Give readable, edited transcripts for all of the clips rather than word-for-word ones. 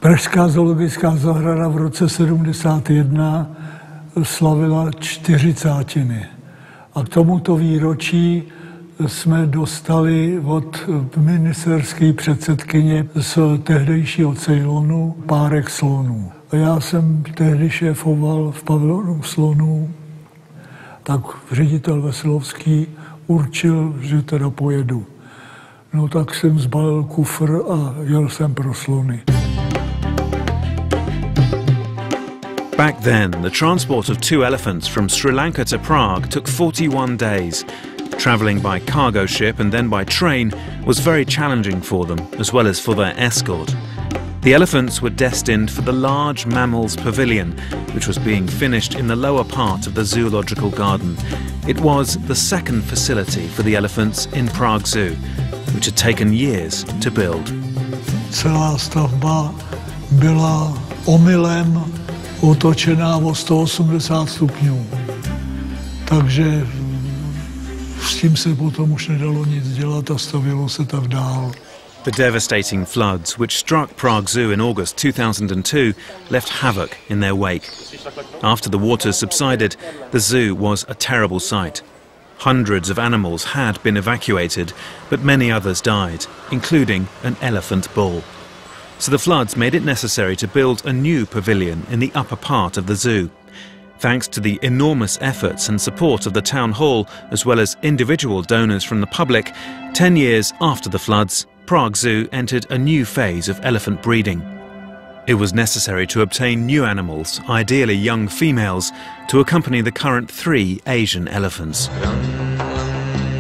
Pražská zoologická zahrada v roce 71 slavila 40. A k tomuto výročí jsme dostali od ministerské předsedkyně z tehdejšího Ceylonu párek slonů. A já jsem tehdy šéfoval v pavilonu slonů, tak ředitel Veselovský určil, že teda pojedu. No tak jsem zbalil kufr a jel jsem pro slony. Back then, the transport of 2 elephants from Sri Lanka to Prague took 41 days. Travelling by cargo ship and then by train was very challenging for them, as well as for their escort. The elephants were destined for the large mammals pavilion, which was being finished in the lower part of the zoological garden. It was the second facility for the elephants in Prague Zoo, which had taken years to build. Celá stavba byla omylem otočená o 180 stupňů. Takže s tím se potom už nedalo nic dělat a stavilo se tak dál. The devastating floods which struck Prague Zoo in August 2002 left havoc in their wake. After the waters subsided, the zoo was a terrible sight. Hundreds of animals had been evacuated, but many others died, including an elephant bull. So the floods made it necessary to build a new pavilion in the upper part of the zoo. Thanks to the enormous efforts and support of the town hall, as well as individual donors from the public, 10 years after the floods, Prague Zoo entered a new phase of elephant breeding. It was necessary to obtain new animals, ideally young females, to accompany the current 3 Asian elephants.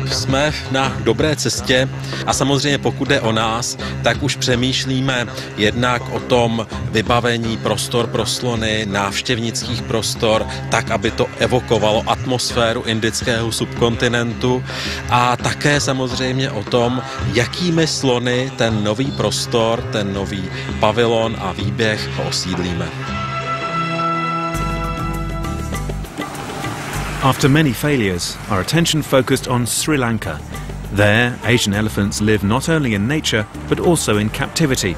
Jsme na dobré cestě a samozřejmě pokud jde o nás, tak už přemýšlíme jednak o tom vybavení prostor pro slony, návštěvnických prostor, tak, aby to evokovalo atmosféru indického subkontinentu a také samozřejmě o tom, jakými slony ten nový prostor, ten nový pavilon a výběh osídlíme. After many failures, our attention focused on Sri Lanka. There, Asian elephants live not only in nature, but also in captivity.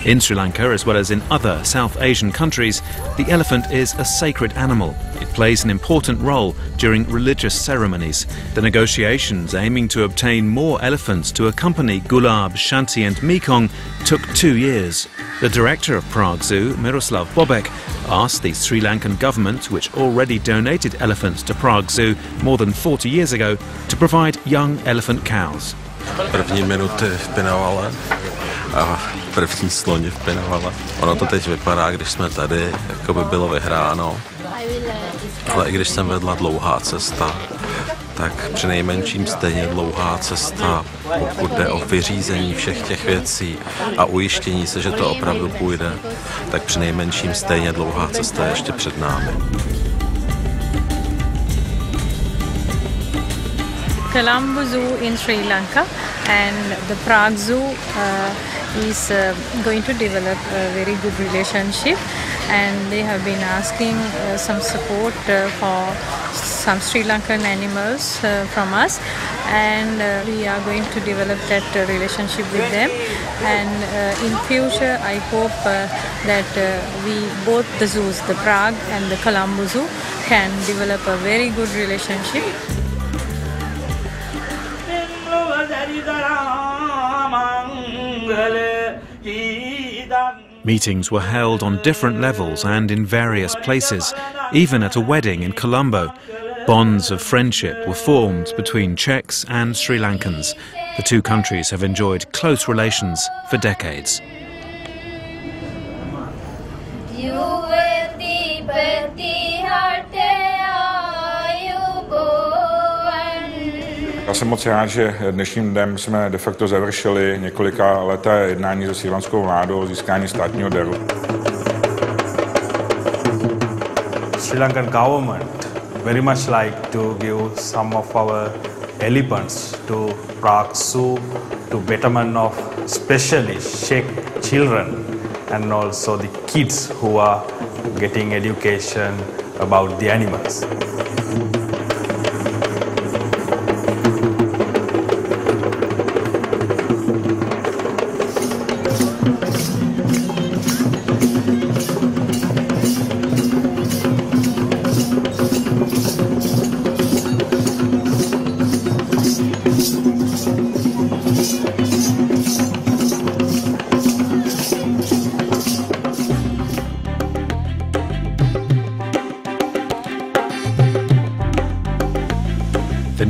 In Sri Lanka, as well as in other South Asian countries, the elephant is a sacred animal. It plays an important role during religious ceremonies. The negotiations aiming to obtain more elephants to accompany Gulab, Shanti and Mekong took 2 years. The director of Prague Zoo, Miroslav Bobek, asked the Sri Lankan government, which already donated elephants to Prague Zoo more than 40 years ago, to provide young elephant cows. První minuty v Pinavale a první sloni v Pinavale. Ono to teď vypadá, když jsme tady, jako by bylo vyhráno. Ale i když jsem vedla dlouhá cesta, tak přinejmenším stejně dlouhá cesta, pokud jde o vyřízení všech těch věcí a ujištění se, že to opravdu půjde, tak přinejmenším stejně dlouhá cesta je ještě před námi. Colombo Zoo in Sri Lanka and the Prague Zoo is going to develop a very good relationship, and they have been asking some support for some Sri Lankan animals from us, and we are going to develop that relationship with them, and in future I hope that we both the zoos, the Prague and the Colombo Zoo, can develop a very good relationship. Meetings were held on different levels and in various places, even at a wedding in Colombo. Bonds of friendship were formed between Czechs and Sri Lankans. The 2 countries have enjoyed close relations for decades. Já jsem moc rád, že dnešním dnem jsme de facto završili několika leté jednání se srílanskou vládou o získání státního daru. Sri Lankan government very much like to give some of our elephants to Prague Zoo to betterment of especially Czech children and also the kids who are getting education about the animals.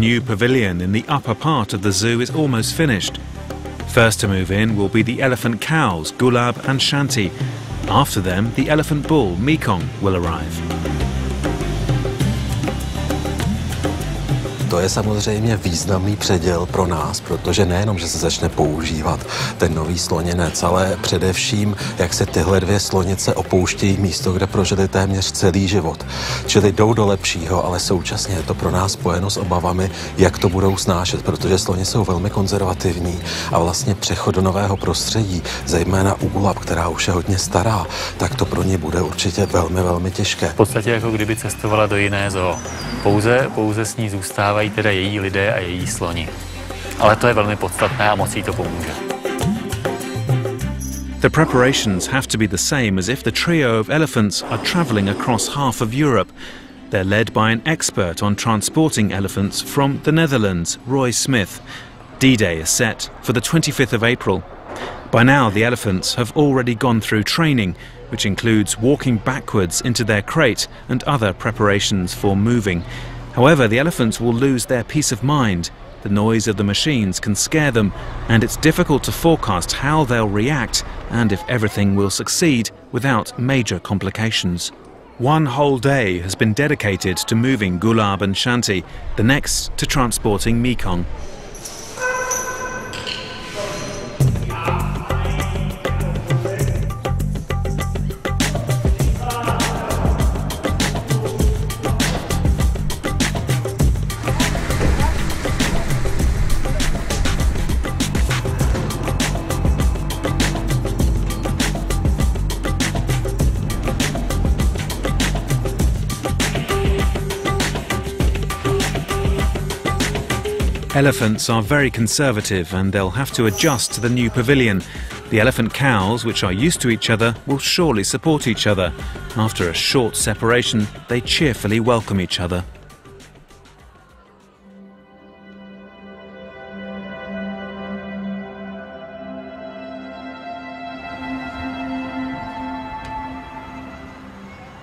new pavilion in the upper part of the zoo is almost finished. First to move in will be the elephant cows, Gulab and Shanti. After them, the elephant bull, Mekong, will arrive. To je samozřejmě významný předěl pro nás, protože nejenom, že se začne používat ten nový sloninec, ale především, jak se tyhle dvě slonice opouštějí místo, kde prožili téměř celý život. Čili jdou do lepšího, ale současně je to pro nás spojeno s obavami, jak to budou snášet, protože sloni jsou velmi konzervativní a vlastně přechod do nového prostředí, zejména u Gulab, která už je hodně stará, tak to pro ně bude určitě velmi, velmi těžké. V podstatě jako kdyby cestovala do jiné zoo. Pouze s ní zůstávají teda její lidé a její sloni. Ale to je velmi podstatné a moc jí to pomůže. The preparations have to be the same as if the trio of elephants are travelling across half of Europe. They're led by an expert on transporting elephants from the Netherlands, Roy Smith. D-Day is set for the 25th of April. By now, the elephants have already gone through training, which includes walking backwards into their crate and other preparations for moving. However, the elephants will lose their peace of mind. The noise of the machines can scare them, and it's difficult to forecast how they'll react and if everything will succeed without major complications. One whole day has been dedicated to moving Gulab and Shanti, the next to transporting Mekong. Elephants are very conservative and they'll have to adjust to the new pavilion. The elephant cows, which are used to each other, will surely support each other. After a short separation, they cheerfully welcome each other.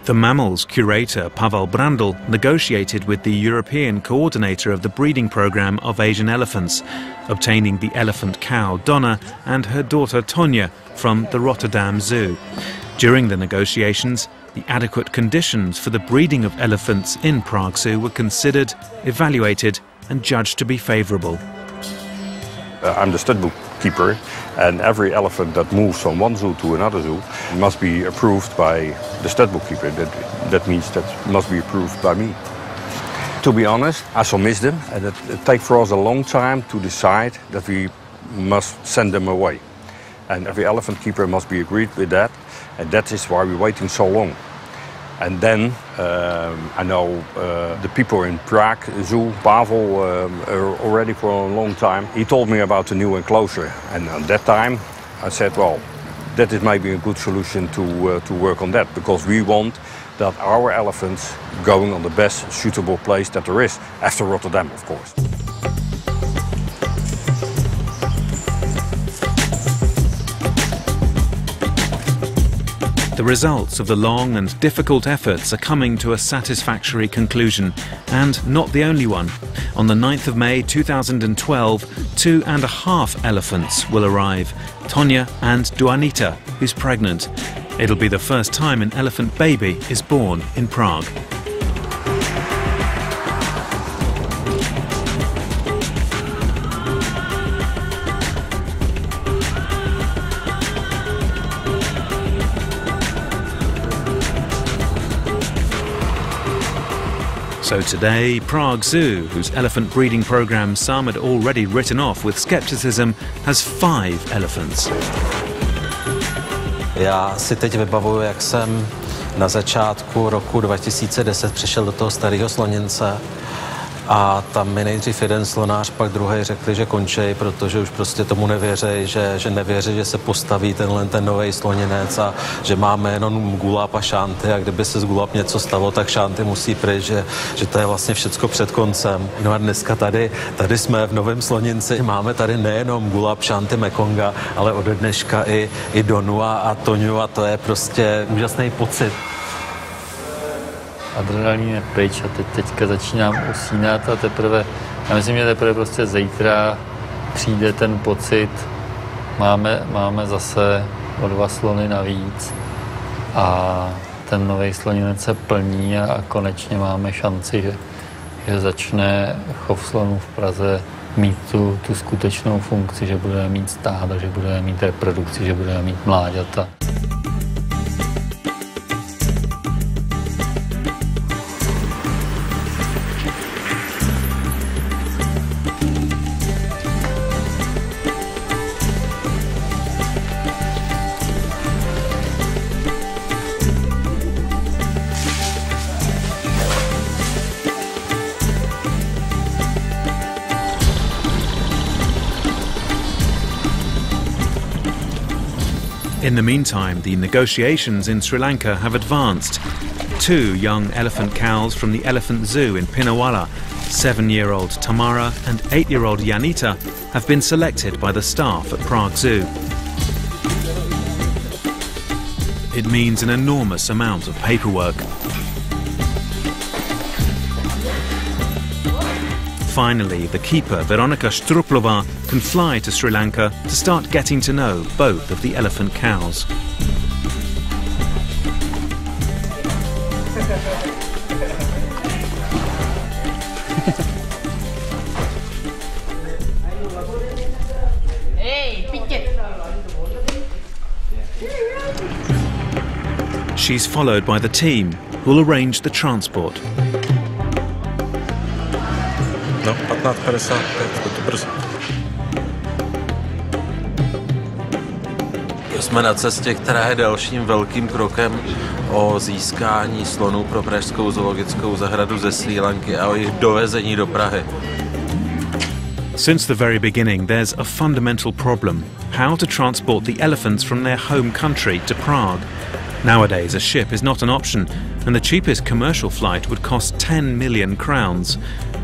The mammals curator Pavel Brandl negotiated with the European coordinator of the breeding program of Asian elephants, obtaining the elephant cow Donna and her daughter Tonya from the Rotterdam Zoo. During the negotiations, the adequate conditions for the breeding of elephants in Prague Zoo were considered, evaluated and judged to be favourable. I'm the stud book keeper, and every elephant that moves from one zoo to another zoo must be approved by the stud book keeper. That means that must be approved by me. To be honest, I shall miss them, and it takes for us a long time to decide that we must send them away. And every elephant keeper must be agreed with that, and that is why we're waiting so long. And then I know the people in Prague Zoo, Pavel, already for a long time. He told me about the new enclosure, and at that time I said, well, that is maybe a good solution to work on that, because we want that our elephants going on the best suitable place that there is, after Rotterdam, of course. The results of the long and difficult efforts are coming to a satisfactory conclusion, and not the only one. On the 9th of May 2012, 2.5 elephants will arrive, Tonya and Janity, who's pregnant. It'll be the first time an elephant baby is born in Prague. So today, Prague Zoo, whose elephant breeding program some had already written off with skepticism, has 5 elephants. Já si teď vybavuju, jak jsem na začátku roku 2010 přišel do toho starého slonince a tam mi nejdřív jeden slonář, pak druhý řekli, že končí, protože už prostě tomu nevěří, že nevěří, že se postaví ten nový sloninec a že máme jenom Gulab a Shanti a kdyby se z Gulab něco stalo, tak Shanti musí pryč, že to je vlastně všecko před koncem. No a dneska tady jsme v novém sloninci, máme tady nejenom Gulab, Shanti, Mekonga, ale ode dneška i Donu a Toňu a to je prostě úžasný pocit. Adrenalin je pryč a teďka začínám usínat a teprve Já myslím, že teprve prostě zítra přijde ten pocit, máme zase o 2 slony navíc a ten nový sloninec se plní a konečně máme šanci, že začne chov slonů v Praze mít tu skutečnou funkci, že budeme mít stáda, že budeme mít reprodukci, že budeme mít mláďata. In the meantime, the negotiations in Sri Lanka have advanced. 2 young elephant cows from the elephant zoo in Pinnawala, 7-year-old Tamary and 8-year-old Janity, have been selected by the staff at Prague Zoo. It means an enormous amount of paperwork. Finally, the keeper, Veronika Struplova, can fly to Sri Lanka to start getting to know both of the elephant cows. She's followed by the team, who'll arrange the transport. No, 15:55, to brzo. Jsme na cestě, která je dalším velkým krokem o získání slonů pro pražskou zoologickou zahradu ze Srí Lanky a o jejich dovezení do Prahy. Since the very beginning, there's a fundamental problem: how to transport the elephants from their home country to Prague. Nowadays, a ship is not an option, and the cheapest commercial flight would cost 10 million crowns.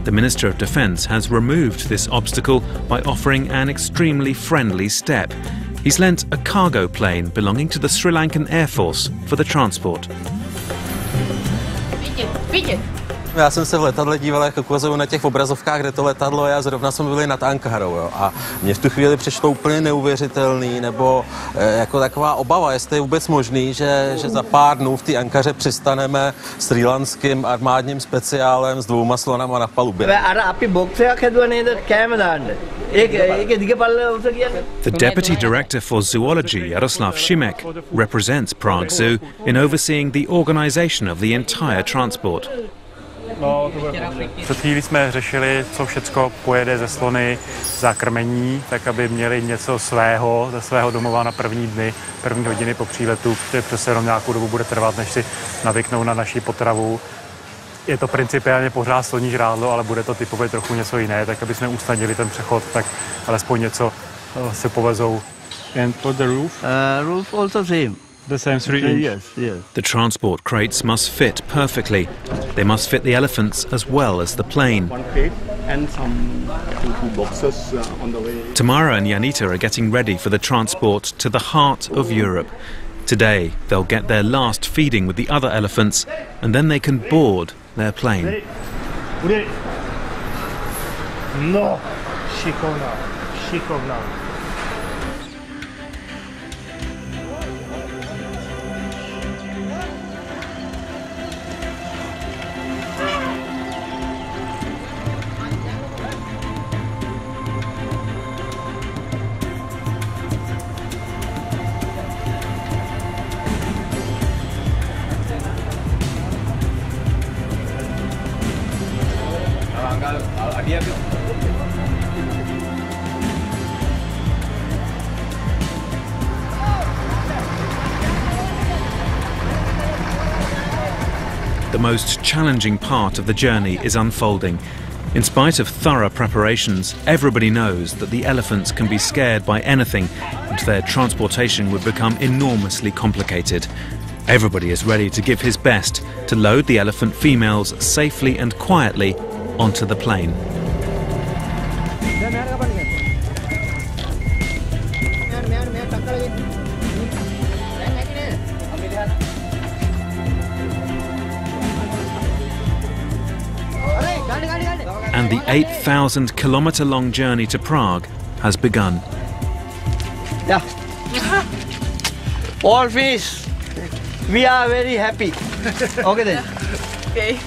The Minister of Defence has removed this obstacle by offering an extremely friendly step. He's lent a cargo plane belonging to the Sri Lankan Air Force for the transport. Já jsem se v letadle díval, jak ukazují na těch obrazovkách, kde to letadlo je, a zrovna jsme byli nad Ankarou, jo. A mě v tu chvíli přišlo úplně neuvěřitelný, nebo jako taková obava, jestli je vůbec možný, že za pár dnů v té Ankaře přistaneme srílanským armádním speciálem s 2 slonama na palubě. The Deputy Director for Zoology, Jaroslav Šimek, represents Prague Zoo in overseeing the organisation of the entire transport. Před chvílí jsme řešili, co všecko pojede ze slony za krmení, tak aby měli něco svého, ze svého domova na první dny, první hodiny po příletu, protože přece jenom nějakou dobu bude trvat, než si navyknou na naši potravu. Je to principiálně pořád sloní žrádlo, ale bude to typově trochu něco jiné, tak aby jsme usnadnili ten přechod, tak alespoň něco se povezou. And for the roof? Roof also same. The same 3 inch? Yes, yes. The transport crates must fit perfectly. They must fit the elephants as well as the plane. 1 crate and some 2 boxes on the way. Tamary and Janity are getting ready for the transport to the heart of Europe. Today, they'll get their last feeding with the other elephants, and then they can board their plane. No, šikovná. The most challenging part of the journey is unfolding. In spite of thorough preparations, everybody knows that the elephants can be scared by anything, and their transportation would become enormously complicated. Everybody is ready to give his best to load the elephant females safely and quietly onto the plane. And the 8,000-kilometre-long journey to Prague has begun. Yeah. All finished. We are very happy. Okay then. Okay.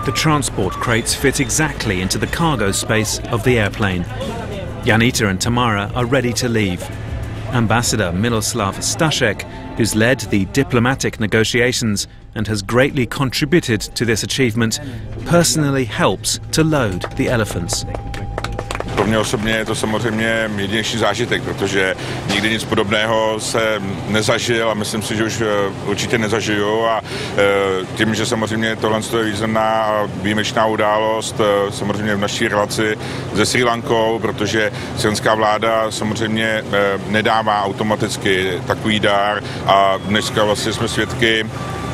The transport crates fit exactly into the cargo space of the airplane. Janity and Tamara are ready to leave. Ambassador Miloslav Stashek, who's led the diplomatic negotiations and has greatly contributed to this achievement, personally helps to load the elephants. Pro mě osobně je to samozřejmě jedinečný zážitek, protože nikdy nic podobného se nezažil a myslím si, že už určitě nezažiju a tím, že samozřejmě tohle je významná a výjimečná událost samozřejmě v naší relaci se Srí Lankou, protože srílanská vláda samozřejmě nedává automaticky takový dár a dneska vlastně jsme svědky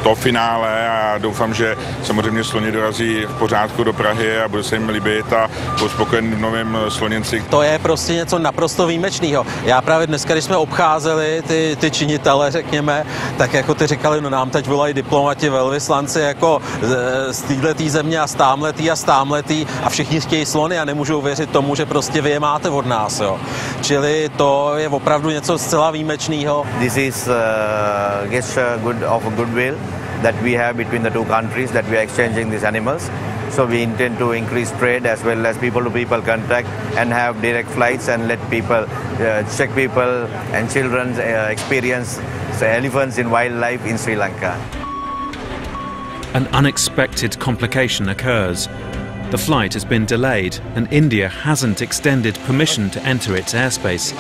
to finále a doufám, že samozřejmě sloni dorazí v pořádku do Prahy a bude se jim líbit a budou spokojení v novém sloninci. To je prostě něco naprosto výjimečného. Já právě dneska, když jsme obcházeli ty činitele, řekněme, tak jako ty říkali, no nám teď volají diplomati, velvyslanci jako z téhletý země a stámletý a všichni chtějí slony a nemůžou věřit tomu, že prostě vy je máte od nás. Jo. Čili to je opravdu něco zcela výjimečného. This is gesture of goodwill that we have between the two countries, that we are exchanging these animals. So we intend to increase trade as well as people-to-people contact and have direct flights and let people, Czech people and children experience elephants in wildlife in Sri Lanka. An unexpected complication occurs. The flight has been delayed and India hasn't extended permission to enter its airspace.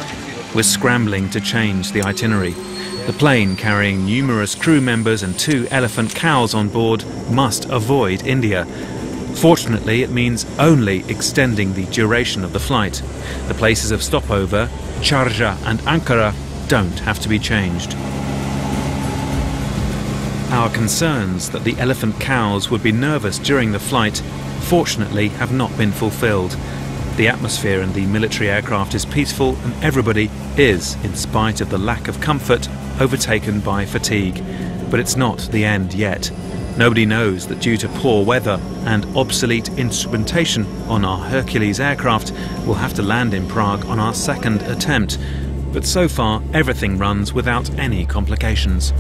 We're scrambling to change the itinerary. The plane, carrying numerous crew members and 2 elephant cows on board, must avoid India. Fortunately, it means only extending the duration of the flight. The places of stopover, Sharjah and Ankara, don't have to be changed. Our concerns that the elephant cows would be nervous during the flight, fortunately, have not been fulfilled. The atmosphere in the military aircraft is peaceful and everybody is, in spite of the lack of comfort, overtaken by fatigue. But it's not the end yet. Nobody knows that due to poor weather and obsolete instrumentation on our Hercules aircraft, we'll have to land in Prague on our 2nd attempt. But so far, everything runs without any complications.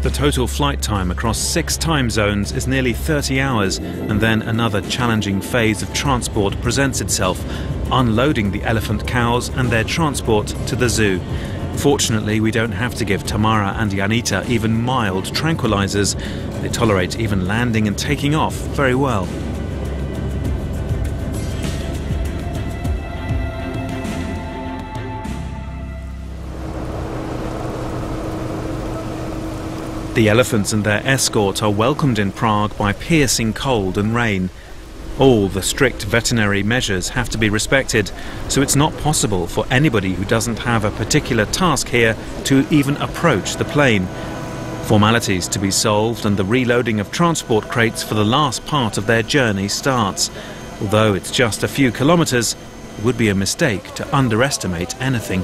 The total flight time across 6 time zones is nearly 30 hours, and then another challenging phase of transport presents itself, unloading the elephant cows and their transport to the zoo. Fortunately, we don't have to give Tamara and Janity even mild tranquilizers. They tolerate even landing and taking off very well. The elephants and their escort are welcomed in Prague by piercing cold and rain. All the strict veterinary measures have to be respected, so it's not possible for anybody who doesn't have a particular task here to even approach the plane. Formalities to be solved and the reloading of transport crates for the last part of their journey starts. Although it's just a few kilometres, it would be a mistake to underestimate anything.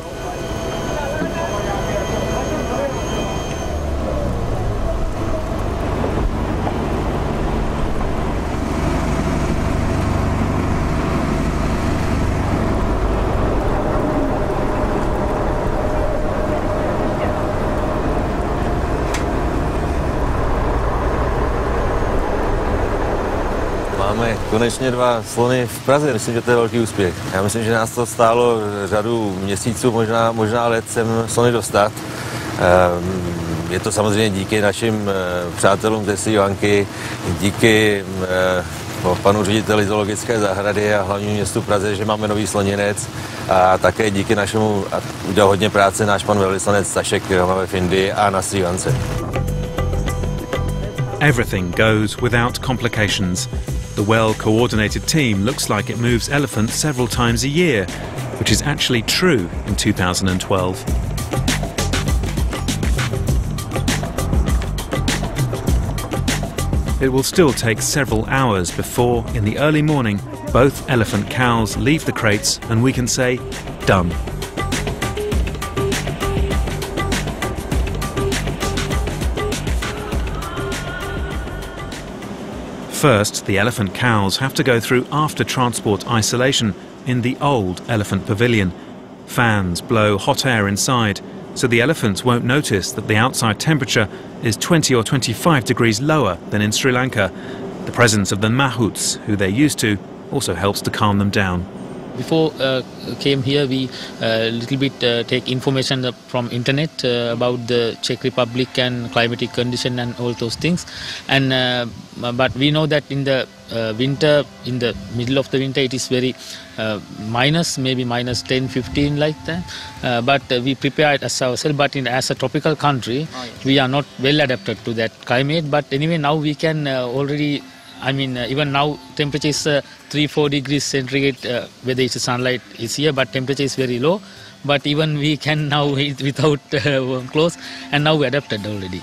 Máme konečně 2 slony v Praze, myslím, že to je velký úspěch. Já myslím, že nás to stálo řadu měsíců, možná let sem slony dostat. Je to samozřejmě díky našim přátelům ze Srí Lanky, díky panu řediteli zoologické zahrady a hlavnímu městu Praze, že máme nový sloninec, a také díky našemu, a udělal hodně práce náš pan velvyslanec Stashek, kterého máme v Indii a na Srí Lance. Everything goes without complications. The well-coordinated team looks like it moves elephants several times a year, which is actually true in 2012. It will still take several hours before, in the early morning, Both elephant cows leave the crates and we can say, done. First, the elephant cows have to go through after-transport isolation in the old elephant pavilion. Fans blow hot air inside, so the elephants won't notice that the outside temperature is 20 or 25 degrees lower than in Sri Lanka. The presence of the mahouts, who they're used to, also helps to calm them down. Before came here, we little bit take information from internet about the Czech Republic and climatic condition and all those things. And but we know that in the winter, in the middle of the winter, it is very minus, maybe minus 10, 15 like that. But we prepared ourselves. But as a tropical country, we are not well adapted to that climate. But anyway, now we can already. I mean, even now temperature is 3-4 degrees centigrade, whether it's sunlight is here, but temperature is very low. But even we can now eat without warm clothes, and now we adapted already.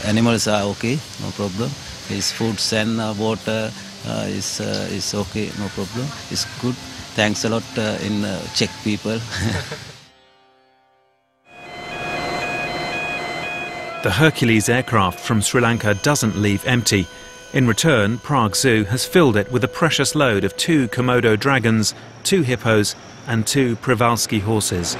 Animals are okay, no problem. His food and water is okay, no problem. It's good. Thanks a lot in Czech people. The Hercules aircraft from Sri Lanka doesn't leave empty. In return, Prague Zoo has filled it with a precious load of 2 Komodo dragons, 2 hippos and 2 Przewalski horses.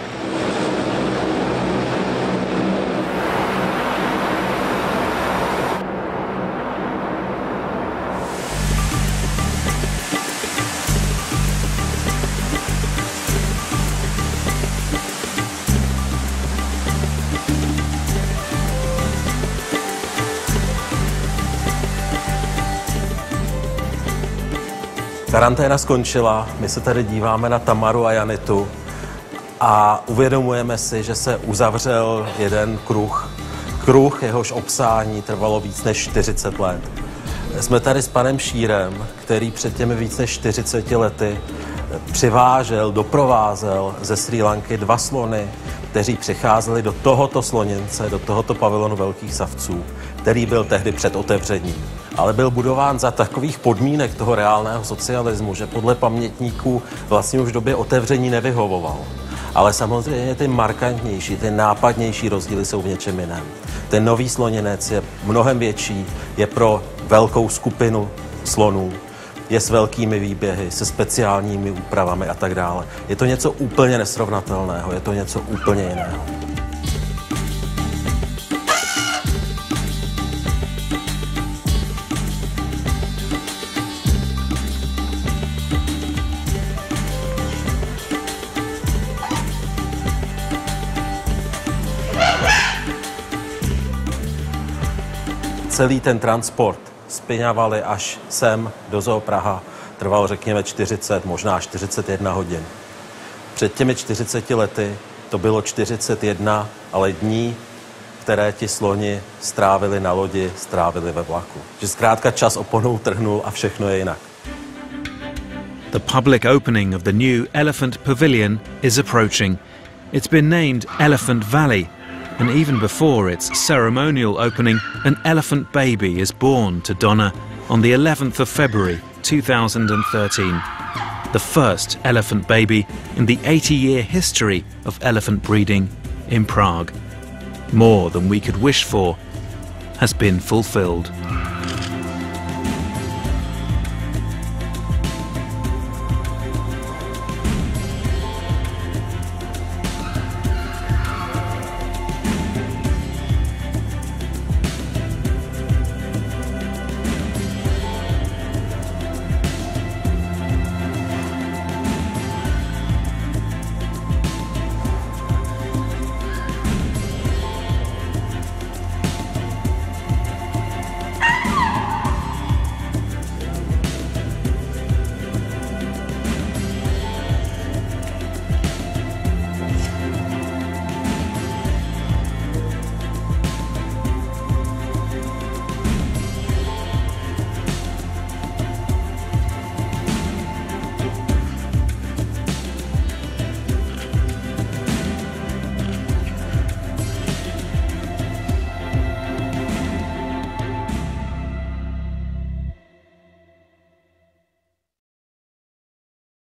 Karanténa skončila, my se tady díváme na Tamaru a Janitu a uvědomujeme si, že se uzavřel jeden kruh, jehož obsání trvalo víc než 40 let. Jsme tady s panem Šírem, který před těmi víc než 40 lety doprovázel ze Srí Lanky 2 slony, kteří přicházeli do tohoto slonince, do tohoto pavilonu velkých savců, který byl tehdy před otevřením. Ale byl budován za takových podmínek toho reálného socialismu, že podle pamětníků vlastně už v době otevření nevyhovoval. Ale samozřejmě ty markantnější, ty nápadnější rozdíly jsou v něčem jiném. Ten nový sloninec je mnohem větší, je pro velkou skupinu slonů, je s velkými výběhy, se speciálními úpravami a tak dále. Je to něco úplně nesrovnatelného, je to něco úplně jiného. Celý ten transport spěňavali až sem do zoo Praha. Trval, řekněme, 40, možná 41 hodin. Před těmi 40 lety to bylo 41, ale dní, které ti sloni strávili na lodi, strávili ve vlaku. Že zkrátka čas oponou trhnul a všechno je jinak. The public opening of the new Elephant Pavilion is approaching. It's been named Elephant Valley. And even before its ceremonial opening, an elephant baby is born to Donna on the 11th of February 2013. The first elephant baby in the 80-year history of elephant breeding in Prague. More than we could wish for has been fulfilled.